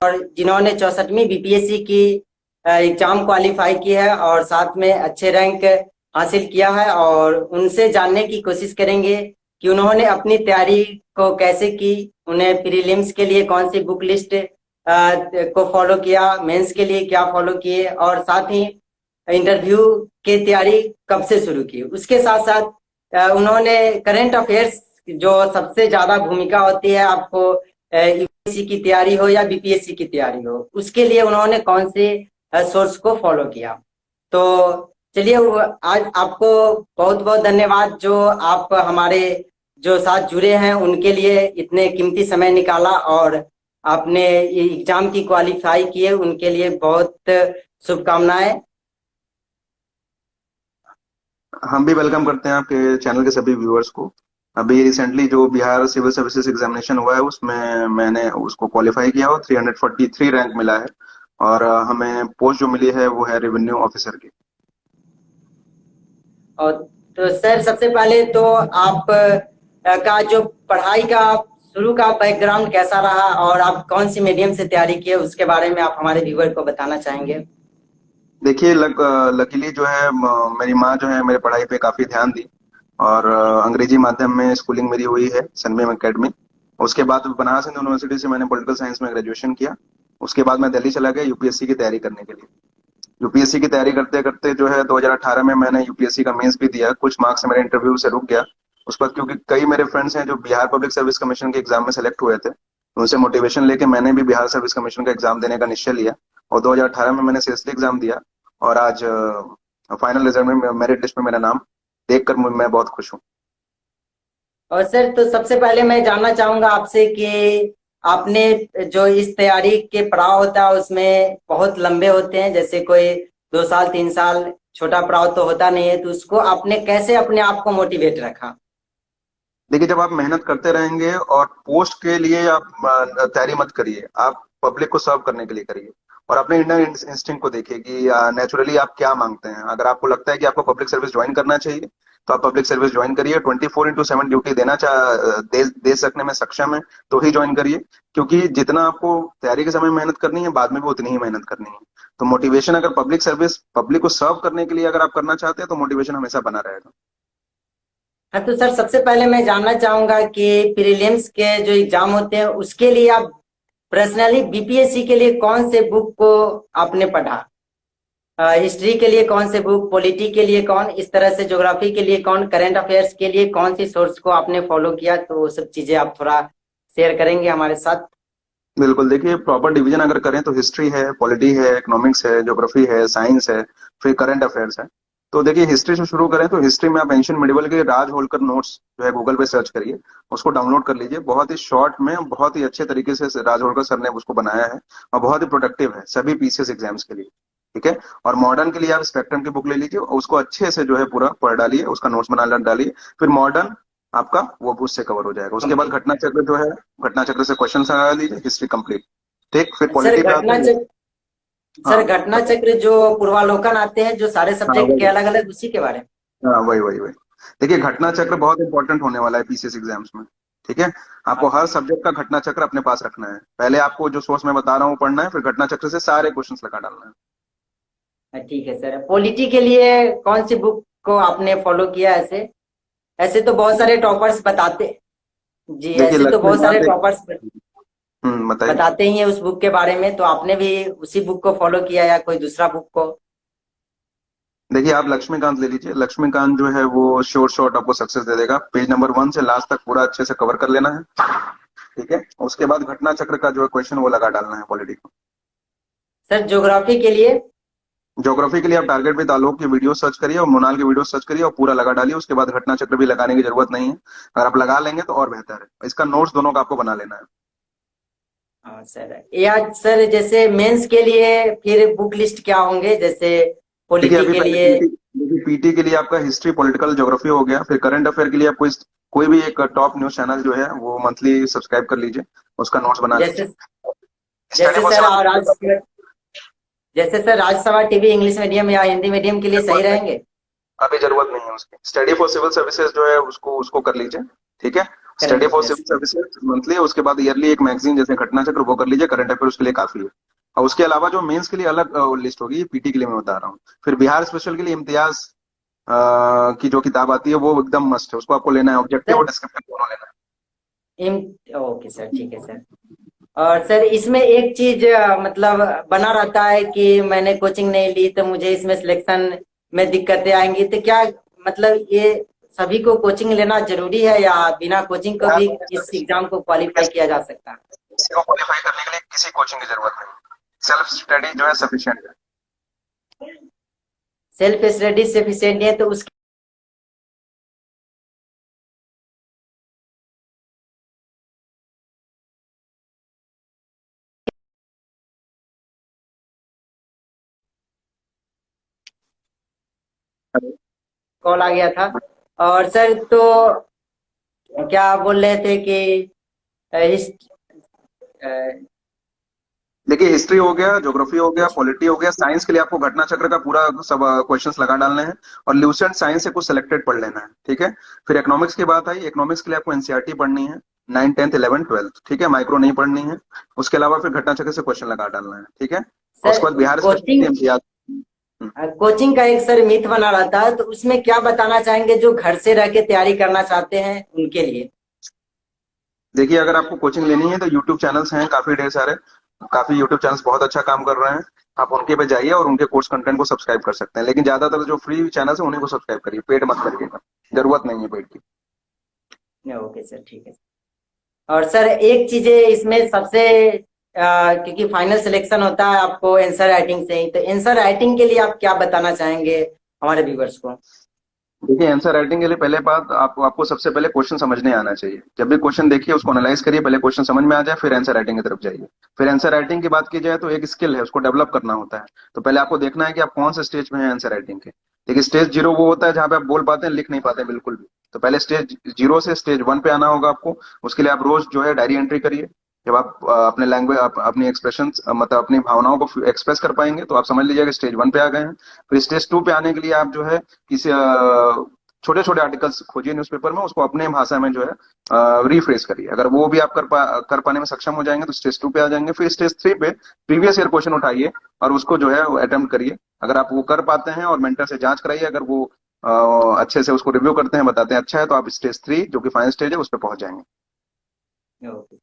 और जिन्होंने 64वीं बीपीएससी की एग्जाम क्वालिफाई की है और साथ में अच्छे रैंक हासिल किया है, और उनसे जानने की कोशिश करेंगे कि उन्होंने अपनी तैयारी को कैसे की, उन्हें प्रीलिम्स के लिए कौन सी बुक लिस्ट को फॉलो किया, मेंस के लिए क्या फॉलो किए, और साथ ही इंटरव्यू की तैयारी कब से शुरू की। उसके साथ साथ उन्होंने करंट अफेयर्स, जो सबसे ज्यादा भूमिका होती है आपको यूपीएससी की तैयारी हो या बीपीएससी की तैयारी हो, उसके लिए उन्होंने कौन से सोर्स को फॉलो किया। तो चलिए, आज आपको बहुत बहुत धन्यवाद जो आप हमारे जो साथ जुड़े हैं उनके लिए इतने कीमती समय निकाला, और आपने एग्जाम की क्वालिफाई किए, उनके लिए बहुत शुभकामनाएं। हम भी वेलकम करते हैं आपके चैनल के सभी व्यूअर्स को। अभी रिसेंटली जो बिहार सिविल सर्विसेज एग्जामिनेशन हुआ है उसमें मैंने उसको क्वालिफाई किया और 343 रैंक मिला है। और हमें पोस्ट जो मिली है वो है रेवेन्यू ऑफिसर की। और तो सर, सबसे पहले तो आप का जो पढ़ाई का शुरू का बैकग्राउंड कैसा रहा, और आप कौन सी मीडियम से तैयारी किए, उसके बारे में आप हमारे व्यूअर को बताना चाहेंगे। देखिए, लकीली जो है मेरी माँ जो है मेरे पढ़ाई पे काफी ध्यान दी। और अंग्रेजी माध्यम में स्कूलिंग मेरी हुई है सनबीम एकेडमी। उसके बाद बनारस हिंदू यूनिवर्सिटी से मैंने पॉलिटिकल साइंस में ग्रेजुएशन किया। उसके बाद मैं दिल्ली चला गया यूपीएससी की तैयारी करने के लिए। यूपीएससी की तैयारी करते करते जो है 2018 में मैंने यूपीएससी का मेंस भी दिया। कुछ मार्क्स से मेरे इंटरव्यू से रुक गया। उसके बाद क्योंकि कई मेरे फ्रेंड्स हैं जो बिहार पब्लिक सर्विस कमीशन के एग्जाम में सेलेक्ट हुए थे, तो उनसे मोटिवेशन लेके मैंने भी बिहार सर्विस कमीशन का एग्जाम देने का निश्चय लिया। और 2018 में मैंने सीएसटी एग्जाम दिया। और आज फाइनल रिजल्ट में मेरिट लिस्ट में मेरा नाम देखकर मैं बहुत खुश हूँ। और सर, तो सबसे पहले मैं जानना चाहूंगा आपसे कि आपने जो इस तैयारी के पड़ाव होता है उसमें बहुत लंबे होते हैं, जैसे कोई 2 साल 3 साल, छोटा पड़ाव तो होता नहीं है, तो उसको आपने कैसे अपने आप को मोटिवेट रखा। देखिए, जब आप मेहनत करते रहेंगे और पोस्ट के लिए आप तैयारी मत करिए, आप पब्लिक को सर्व करने के लिए करिए। और अपने इंडियन इंस्टिंक्ट को देखिए कि नेचुरली आप क्या मांगते हैं। अगर आपको लगता है कि आपको पब्लिक सर्विस ज्वाइन करना चाहिए तो आप पब्लिक सर्विस ज्वाइन करिए। 24x7 ड्यूटी दे सकने में सक्षम है तो ही ज्वाइन करिए। क्योंकि जितना आपको तैयारी के समय मेहनत करनी है, बाद में भी उतनी ही मेहनत करनी है। तो मोटिवेशन, अगर पब्लिक सर्विस पब्लिक को सर्व करने के लिए अगर आप करना चाहते हैं तो मोटिवेशन हमेशा बना रहेगा। हाँ, तो सर सबसे पहले मैं जानना चाहूंगा कि प्रीलिम्स के जो एग्जाम होते हैं उसके लिए आप पर्सनली बीपीएससी के लिए कौन से बुक को आपने पढ़ा। हिस्ट्री के लिए कौन से बुक, पॉलिटी के लिए कौन, इस तरह से ज्योग्राफी के लिए कौन, करंट अफेयर्स के लिए कौन सी सोर्स को आपने फॉलो किया, तो वो सब चीजें आप थोड़ा शेयर करेंगे हमारे साथ। बिल्कुल, देखिए प्रॉपर डिवीजन अगर करें तो हिस्ट्री है, पॉलिटी है, इकोनॉमिक्स है, ज्योग्राफी है, साइंस है, फिर करंट अफेयर्स है। तो देखिए, हिस्ट्री से शुरू करें तो हिस्ट्री में आप एंशियंट मिडिवल के राज होलकर नोट्स जो है गूगल पे सर्च करिए, उसको डाउनलोड कर लीजिए। बहुत ही शॉर्ट में बहुत ही अच्छे तरीके से राज होलकर सर ने उसको बनाया है और बहुत ही प्रोडक्टिव है सभी पीसीएस एग्जाम्स के लिए। ठीक है। और मॉडर्न के लिए आप स्पेक्ट्रम की बुक ले लीजिए और उसको अच्छे से जो है पूरा पढ़ डालिए, उसका नोट्स बना डालिए। फिर मॉडर्न आपका वो उससे कवर हो जाएगा। उसके बाद घटना चक्र जो है, घटना चक्र से क्वेश्चन लगा लीजिए, हिस्ट्री कंप्लीट। ठीक, फिर सर पॉलिटी पे आते घटना हैं। चक्र सर हाँ, घटना चक्र जो पूर्वालोकन आते हैं जो सारे हाँ सब्जेक्ट के वही, अलग अलग, उसी के बारे में। हाँ वही वही वही। देखिए, घटना चक्र बहुत इंपॉर्टेंट होने वाला है पीसीएस एग्जाम्स में। ठीक है। आपको हर सब्जेक्ट का घटना चक्र अपने पास रखना है। पहले आपको जो सोर्स मैं बता रहा हूँ पढ़ना है, फिर घटना चक्र से सारे क्वेश्चंस लगा डालना है। ठीक है सर, पॉलिटी के लिए कौन सी बुक को आपने फॉलो किया। ऐसे ऐसे तो बहुत सारे टॉपर्स बताते, जी देखिए, ऐसे तो बहुत सारे लक्ष्मीकांत एक। टॉपर्स बताइए। बताते ही है उस बुक के बारे में, तो आपने भी उसी बुक को फॉलो किया या कोई दूसरा बुक को। देखिए, आप लक्ष्मीकांत ले लीजिए। लक्ष्मीकांत जो है वो शॉर्ट शॉर्ट आपको सक्सेस दे देगा। पेज नंबर 1 से लास्ट तक पूरा अच्छे से कवर कर लेना है। ठीक है। उसके बाद घटना चक्र का जो है क्वेश्चन वो लगा डालना है पॉलिटी को। सर ज्योग्राफी के लिए। ज्योग्राफी के लिए आप टारगेट विद आलोक की वीडियो सर्च करिए और मोनाल की वीडियो सर्च करिए और पूरा लगा डालिए। उसके बाद घटना चक्र भी लगाने की जरूरत नहीं है। अगर आप लगा लेंगे तो और बेहतर है। इसका नोट्स दोनों का आपको बना लेना है। हाँ सर, या सर जैसे मेंस के लिए फिर बुक लिस्ट क्या होंगे, जैसे देखिए, पॉलिटी अभी के पहले लिए। पीटी के लिए आपका हिस्ट्री पॉलिटिकल ज्योग्राफी हो गया। फिर करंट अफेयर के लिए आप कोई भी एक टॉप न्यूज चैनल जो है वो मंथली सब्सक्राइब कर लीजिए, उसका नोट्स बना जैसे लीजिए। स्टडी जैसे फॉर सर सिविल और आज जैसे सर राजसभा टीवी इंग्लिश मीडियम या हिंदी मीडियम के लिए सही जरूरत नहीं, रहेंगे। अभी जरूरत नहीं है उसकी। स्टडी फॉर सिविल सर्विसेज जो है उसको उसको कर लीजिए। ठीक है। Current study for affairs civil के। सर्विसेज मंथली, उसके बाद ईयरली एक मैगजीन जैसे घटना चक्र वो कर लीजिए, करंट अफेयर उसके लिए काफी है। और उसके अलावा जो मेंस के लिए अलग लिस्ट होगी, पीटी के लिए मैं बता रहा हूँ। फिर बिहार स्पेशल के लिए इम्तियाज की जो किताब आती है वो एकदम मस्ट है, उसको आपको लेना है, ऑब्जेक्टिव और सर डिस्क्रिप्टिव दोनों लेना इम ओके सर, ठीक है सर। और सर इसमें एक चीज मतलब बना रहता है कि मैंने कोचिंग नहीं ली तो मुझे इसमें सिलेक्शन में दिक्कतें आएंगी, तो क्या मतलब ये सभी को कोचिंग लेना जरूरी है या बिना कोचिंग को है। भी इस एग्जाम को क्वालिफाई किया जा सकता है? किसी को क्वालिफाई करने के लिए किसी कोचिंग की जरूरत नहीं, सेल्फ स्टडी जो है सफिशिएंट है। सेल्फ स्टडी सफिशिएंट है तो उसकी कॉल आ गया था। और सर तो क्या आप बोल रहे थे कि अ, इस अ, देखिए, हिस्ट्री हो गया, ज्योग्राफी हो गया, पॉलिटी हो गया, साइंस के लिए आपको घटना चक्र का पूरा सब क्वेश्चंस लगा डालने हैं, और ल्यूसेंट साइंस से कुछ सिलेक्टेड पढ़ लेना है, ठीक है। फिर इकोनॉमिक्स की बात आई, इकोनॉमिक्स के लिए आपको एनसीईआरटी पढ़नी है, 9, 10, 11, 12, ठीक है, माइक्रो नहीं पढ़नी है। उसके अलावा फिर घटना चक्र से क्वेश्चन लगा डालना है, ठीक है। और सर उसके बाद Bihar coaching special Imtiaz. Coaching का एक सर मिथ बना रहता है, तो उसमें क्या बताना चाहेंगे जो घर से रह के तैयारी करना चाहते हैं उनके लिए? देखिए, अगर आपको कोचिंग लेनी है तो यूट्यूब चैनल्स हैं काफी ढेर सारे, काफी यूट्यूब चैनल्स बहुत अच्छा काम कर रहे हैं। आप उनके पे जाइए और उनके कोर्स कंटेंट को सब्सक्राइब कर सकते हैं, लेकिन ज्यादातर जो फ्री चैनल्स हैं उन्हीं को सब्सक्राइब करिए, पेड मत करिएगा, जरूरत नहीं है पेड की। ओके सर, ठीक है। और सर एक चीजें इसमें सबसे क्योंकि फाइनल सिलेक्शन होता है आपको आंसर राइटिंग से ही, तो आंसर राइटिंग के लिए आप क्या बताना चाहेंगे हमारे व्यूवर्स को? देखिए, आंसर राइटिंग के लिए पहले बात आपको सबसे पहले क्वेश्चन समझने आना चाहिए। जब भी क्वेश्चन देखिए उसको एनालाइज करिए, पहले क्वेश्चन समझ में आ जाए फिर आंसर राइटिंग की तरफ जाइए। फिर आंसर राइटिंग की बात की जाए तो एक स्किल है, उसको डेवलप करना होता है। तो पहले आपको देखना है कि आप कौन से स्टेज में हैं आंसर राइटिंग के। देखिए, स्टेज जीरो वो होता है जहां पे आप बोल पाते हैं, लिख नहीं पाते हैं बिल्कुल भी। तो पहले स्टेज जीरो से स्टेज वन पे आना होगा आपको। उसके लिए आप रोज जो है डायरी एंट्री करिए। जब आप अपने लैंग्वेज अपनी एक्सप्रेशन मतलब अपनी भावनाओं को एक्सप्रेस कर पाएंगे तो आप समझ लीजिए कि स्टेज वन पे आ गए हैं। फिर स्टेज टू पे आने के लिए आप जो है किसी छोटे छोटे आर्टिकल्स खोजिए न्यूज़पेपर में, उसको अपने भाषा में जो है रीफ्रेश करिए। अगर वो भी आप कर पाने में सक्षम हो जाएंगे तो स्टेज टू पे आ जाएंगे। फिर स्टेज थ्री पे प्रीवियस ईयर क्वेश्चन उठाइए और उसको जो है अटेम्प्ट करिए। अगर आप वो कर पाते हैं और मेंटर से जांच कराइए, अगर वो अच्छे से उसको रिव्यू करते हैं, बताते हैं अच्छा है, तो आप स्टेज थ्री जो कि फाइनल स्टेज है उस पर पहुंच जाएंगे। ओके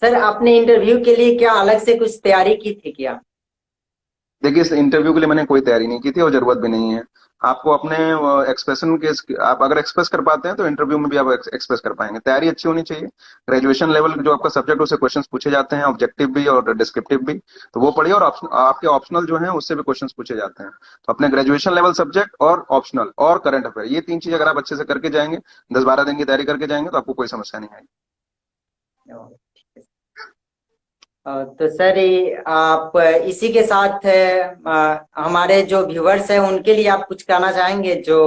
सर, आपने इंटरव्यू के लिए क्या अलग से कुछ तैयारी की थी क्या? देखिए, इस इंटरव्यू के लिए मैंने कोई तैयारी नहीं की थी और जरूरत भी नहीं है। आपको अपने एक्सप्रेशन के आप अगर एक्सप्रेस कर पाते हैं तो इंटरव्यू में भी आप एक्सप्रेस कर पाएंगे। तैयारी अच्छी होनी चाहिए। ग्रेजुएशन लेवल जो आपका सब्जेक्ट उससे क्वेश्चंस पूछे जाते हैं, ऑब्जेक्टिव भी और डिस्क्रिप्टिव भी। तो वो पढ़िए, और आपके ऑप्शनल जो है उससे भी क्वेश्चंस पूछे जाते हैं। तो अपने ग्रेजुएशन लेवल सब्जेक्ट और ऑप्शनल और करंट अफेयर, ये तीन चीज अगर आप अच्छे से करके जाएंगे, 10-12 दिन की तैयारी करके जाएंगे, तो आपको कोई समस्या नहीं आएगी। तो सर आप इसी के साथ हमारे जो व्यूवर्स हैं उनके लिए आप कुछ कहना चाहेंगे जो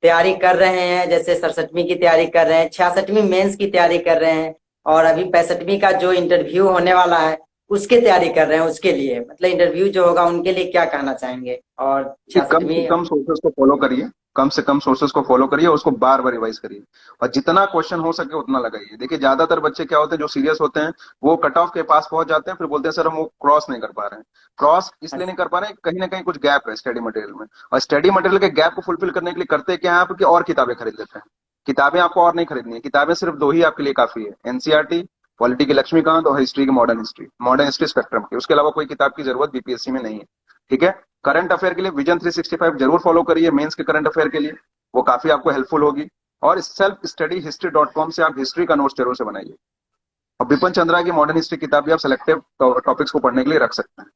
तैयारी कर रहे हैं, जैसे 67वीं की तैयारी कर रहे हैं, 66वीं मेंस की तैयारी कर रहे हैं, और अभी 65वीं का जो इंटरव्यू होने वाला है उसके तैयारी कर रहे हैं, उसके लिए मतलब इंटरव्यू जो होगा उनके लिए क्या कहना चाहेंगे? और कि कम से 66वीं। कम सोर्सेज को फॉलो करिए, कम से कम सोर्सेज को फॉलो करिए, उसको बार बार रिवाइज करिए, और जितना क्वेश्चन हो सके उतना लगाइए। देखिए, ज्यादातर बच्चे क्या होते हैं जो सीरियस होते हैं, वो कट ऑफ के पास पहुंच जाते हैं, फिर बोलते हैं सर हम वो क्रॉस नहीं कर पा रहे हैं। क्रॉस इसलिए नहीं कर पा रहे हैं, कहीं ना कहीं कुछ गैप है स्टडी मटेरियल में, और स्टडी मटेरियल के गैप को फुलफिल करने के लिए करते क्या है आप कि और किताबें खरीद लेते हैं। किताबें आपको और नहीं खरीदनी है, किताबें सिर्फ दो ही आपके लिए काफी है, एनसीईआरटी, पॉलिटी की लक्ष्मीकांत, और हिस्ट्री की मॉडर्न हिस्ट्री स्पेक्ट्रम की। उसके अलावा कोई किताब की जरूरत बीपीएससी में नहीं है, ठीक है। करंट अफेयर के लिए विजन 365 जरूर फॉलो करिए, मेंस के करंट अफेयर के लिए वो काफी आपको हेल्पफुल होगी। और सेल्फ स्टडी history.com से आप हिस्ट्री का नोट्स जरूर से बनाइए। और बिपिन चंद्रा की मॉडर्न हिस्ट्री किताब भी आप सिलेक्टिव टॉपिक्स को पढ़ने के लिए रख सकते हैं।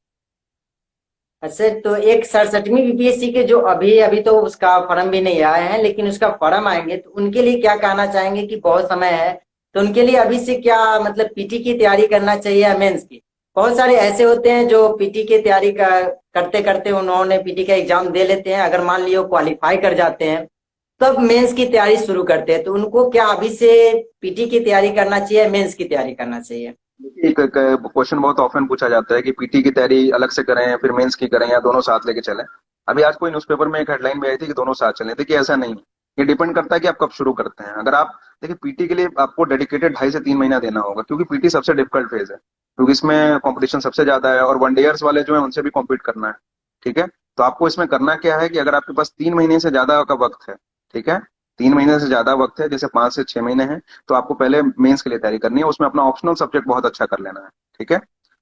अच्छा, तो एक 67वीं बीपीएससी के जो अभी अभी तो उसका फॉर्म भी नहीं आया है, लेकिन उसका फॉर्म आएंगे तो उनके लिए क्या कहना चाहेंगे कि बहुत समय है, तो उनके लिए अभी से क्या मतलब पीटी की तैयारी करना चाहिए या मेंस की? बहुत सारे ऐसे होते हैं जो पीटी की तैयारी करते करते उन्होंने पीटी का एग्जाम दे लेते हैं, अगर मान लियो क्वालिफाई कर जाते हैं तब मेंस की तैयारी शुरू करते हैं, तो उनको क्या अभी से पीटी की तैयारी करना चाहिए, मेंस की तैयारी करना चाहिए? एक क्वेश्चन बहुत ऑफन पूछा जाता है कि पीटी की तैयारी अलग से करें फिर मेंस की करें या दोनों साथ लेके चलें। अभी आज कोई न्यूज़पेपर में एक हेडलाइन भी आई थी कि दोनों साथ चलें। देखिए, ऐसा नहीं है। ये डिपेंड करता है कि आप कब शुरू करते हैं। अगर आप देखिए पीटी के लिए आपको डेडिकेटेड 2.5 से 3 महीना देना होगा, क्योंकि पीटी सबसे डिफिकल्ट फेज है, क्योंकि इसमें कंपटीशन सबसे ज्यादा है और 1 डे वाले जो है उनसे भी कॉम्पीट करना है। ठीक है, तो आपको इसमें करना क्या है कि अगर आपके पास 3 महीने से ज्यादा का वक्त है, ठीक है, 3 महीने से ज्यादा वक्त है, जैसे 5 से 6 महीने है, तो आपको पहले मेंस के लिए तैयारी करनी है। उसमें अपना ऑप्शनल सब्जेक्ट बहुत अच्छा कर लेना है। ठीक है,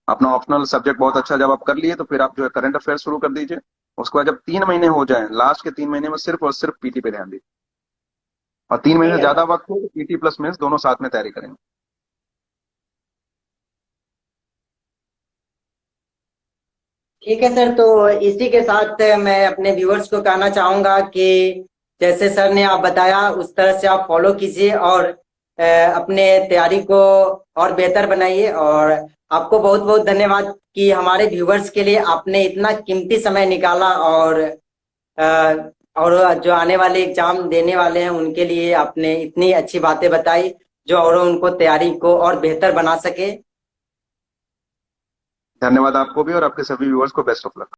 अपना ऑप्शनल सब्जेक्ट बहुत अच्छा जब आप कर लिए, तो फिर आप जो है करंट अफेयर शुरू कर दीजिए। उसके बाद जब 3 महीने हो जाए, लास्ट के 3 महीने में सिर्फ और सिर्फ पीटी पे ध्यान दीजिए। और 3 महीने से ठीक है ज्यादा वक्त हो तो पीटी प्लस मेंस दोनों साथ में तैयारी करेंगे। ठीक है सर, तो इसी के साथ मैं अपने व्यूअर्स को कहना चाहूंगा कि जैसे सर ने आप बताया उस तरह से आप फॉलो कीजिए और अपने तैयारी को और बेहतर बनाइए। और आपको बहुत बहुत धन्यवाद कि हमारे व्यूअर्स के लिए आपने इतना कीमती समय निकाला, और जो आने वाले एग्जाम देने वाले हैं उनके लिए आपने इतनी अच्छी बातें बताई जो और उनको तैयारी को और बेहतर बना सके। धन्यवाद आपको भी, और आपके सभी व्यूअर्स को बेस्ट ऑफ लक।